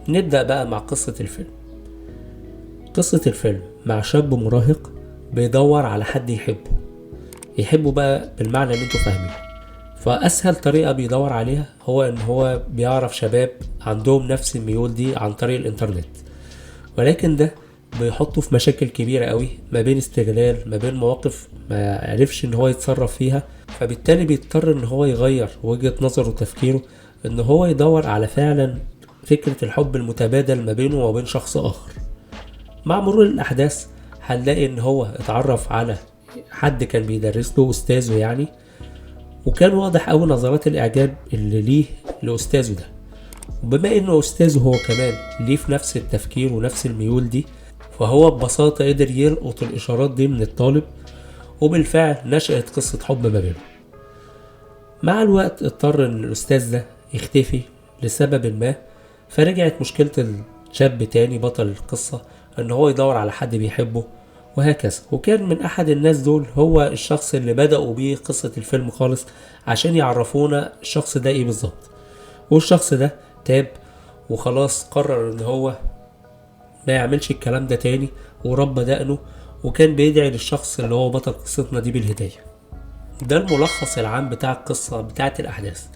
نبدأ بقى مع قصة الفيلم. قصة الفيلم مع شاب مراهق بيدور على حد يحبه بقى بالمعنى اللي انتوا فاهمينه. فأسهل طريقة بيدور عليها هو ان هو بيعرف شباب عندهم نفس الميول دي عن طريق الانترنت، ولكن ده بيحطه في مشاكل كبيرة قوي، ما بين استغلال، ما بين مواقف ما عرفش ان هو يتصرف فيها. فبالتالي بيضطر ان هو يغير وجهة نظره وتفكيره، ان هو يدور على فعلا فكرة الحب المتبادل ما بينه وبين شخص اخر. مع مرور الاحداث هنلاقي ان هو اتعرف على حد كان بيدرس له، استاذه يعني، وكان واضح اوي نظرات الاعجاب اللي ليه لاستاذه ده. وبما انه استاذه هو كمان ليه في نفس التفكير ونفس الميول دي، فهو ببساطة قدر يلقط الاشارات دي من الطالب، وبالفعل نشأت قصة حب ما بينهم. مع الوقت اضطر ان الاستاذ ده يختفي لسبب ما، فرجعت مشكلة الشاب تاني بطل القصة ان هو يدور على حد بيحبه، وهكذا. وكان من احد الناس دول هو الشخص اللي بدأوا بيه قصة الفيلم خالص، عشان يعرفونا الشخص ده ايه بالظبط. والشخص ده تاب وخلاص، قرر ان هو ما يعملش الكلام ده تاني، وربى دقنه، وكان بيدعي للشخص اللي هو بطل قصتنا دي بالهداية. ده الملخص العام بتاع القصة بتاعت الأحداث.